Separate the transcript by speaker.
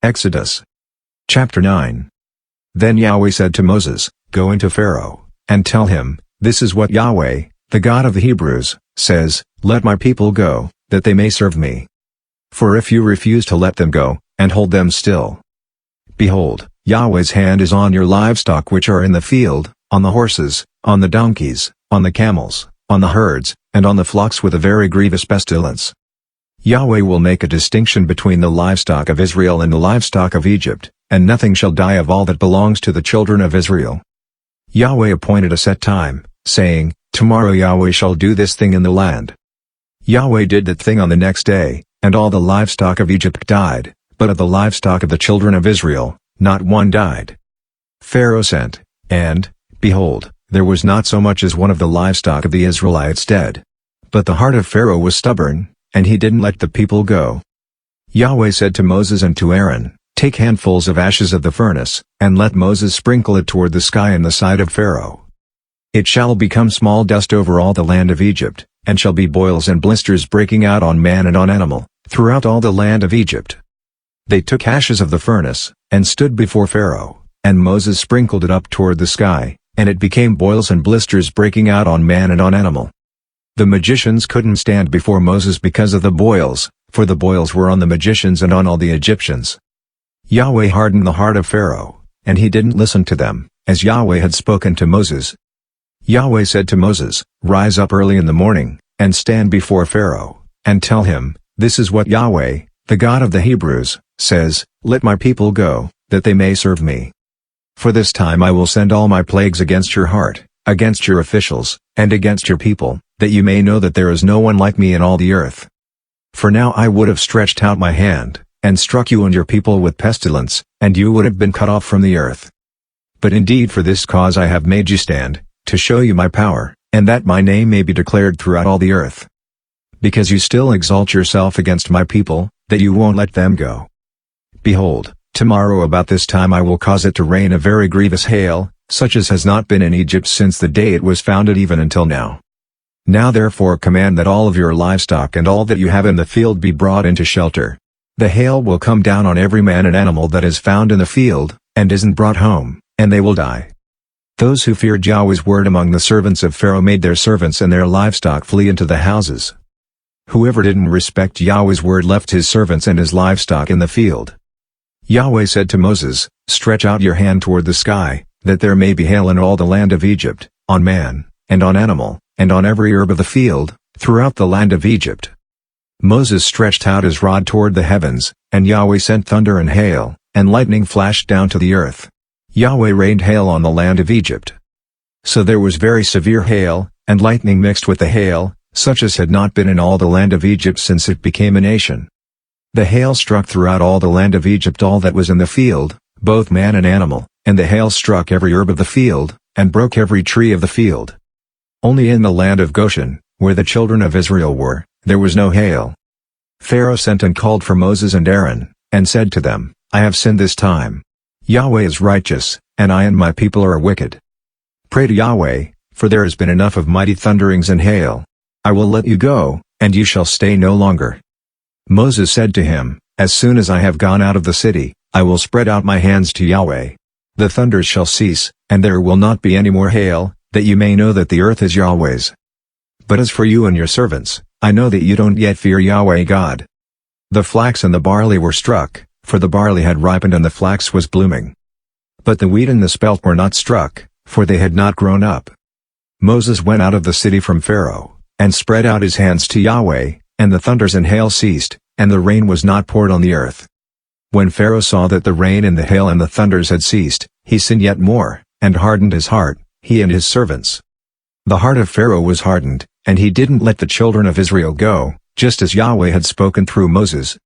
Speaker 1: Exodus chapter 9. Then Yahweh said to Moses, "Go into Pharaoh, and tell him, this is what Yahweh, the God of the Hebrews, says, Let my people go, that they may serve me. For if you refuse to let them go, and hold them still, behold, Yahweh's hand is on your livestock which are in the field, on the horses, on the donkeys, on the camels, on the herds, and on the flocks with a very grievous pestilence. Yahweh will make a distinction between the livestock of Israel and the livestock of Egypt, and nothing shall die of all that belongs to the children of Israel." Yahweh appointed a set time, saying, "Tomorrow Yahweh shall do this thing in the land." Yahweh did that thing on the next day, and all the livestock of Egypt died, but of the livestock of the children of Israel, not one died. Pharaoh sent, and, behold, there was not so much as one of the livestock of the Israelites dead. But the heart of Pharaoh was stubborn, and he didn't let the people go. Yahweh said to Moses and to Aaron, "Take handfuls of ashes of the furnace, and let Moses sprinkle it toward the sky in the sight of Pharaoh. It shall become small dust over all the land of Egypt, and shall be boils and blisters breaking out on man and on animal, throughout all the land of Egypt." They took ashes of the furnace, and stood before Pharaoh, and Moses sprinkled it up toward the sky, and it became boils and blisters breaking out on man and on animal. The magicians couldn't stand before Moses because of the boils, for the boils were on the magicians and on all the Egyptians. Yahweh hardened the heart of Pharaoh, and he didn't listen to them, as Yahweh had spoken to Moses. Yahweh said to Moses, "Rise up early in the morning, and stand before Pharaoh, and tell him, This is what Yahweh, the God of the Hebrews, says, Let my people go, that they may serve me. For this time I will send all my plagues against your heart, against your officials, and against your people, that you may know that there is no one like me in all the earth. For now I would have stretched out my hand, and struck you and your people with pestilence, and you would have been cut off from the earth. But indeed for this cause I have made you stand, to show you my power, and that my name may be declared throughout all the earth. Because you still exalt yourself against my people, that you won't let them go. Behold, tomorrow about this time I will cause it to rain a very grievous hail, such as has not been in Egypt since the day it was founded even until now. Now therefore command that all of your livestock and all that you have in the field be brought into shelter. The hail will come down on every man and animal that is found in the field, and isn't brought home, and they will die." Those who feared Yahweh's word among the servants of Pharaoh made their servants and their livestock flee into the houses. Whoever didn't respect Yahweh's word left his servants and his livestock in the field. Yahweh said to Moses, "Stretch out your hand toward the sky, that there may be hail in all the land of Egypt, on man, and on animal, and on every herb of the field, throughout the land of Egypt." Moses stretched out his rod toward the heavens, and Yahweh sent thunder and hail, and lightning flashed down to the earth. Yahweh rained hail on the land of Egypt. So there was very severe hail, and lightning mixed with the hail, such as had not been in all the land of Egypt since it became a nation. The hail struck throughout all the land of Egypt all that was in the field, both man and animal, and the hail struck every herb of the field, and broke every tree of the field. Only in the land of Goshen, where the children of Israel were, there was no hail. Pharaoh sent and called for Moses and Aaron, and said to them, "I have sinned this time. Yahweh is righteous, and I and my people are wicked. Pray to Yahweh, for there has been enough of mighty thunderings and hail. I will let you go, and you shall stay no longer." Moses said to him, "As soon as I have gone out of the city, I will spread out my hands to Yahweh. The thunders shall cease, and there will not be any more hail, that you may know that the earth is Yahweh's. But as for you and your servants, I know that you don't yet fear Yahweh God." The flax and the barley were struck, for the barley had ripened and the flax was blooming. But the wheat and the spelt were not struck, for they had not grown up. Moses went out of the city from Pharaoh, and spread out his hands to Yahweh, and the thunders and hail ceased, and the rain was not poured on the earth. When Pharaoh saw that the rain and the hail and the thunders had ceased, he sinned yet more, and hardened his heart, he and his servants. The heart of Pharaoh was hardened, and he didn't let the children of Israel go, just as Yahweh had spoken through Moses.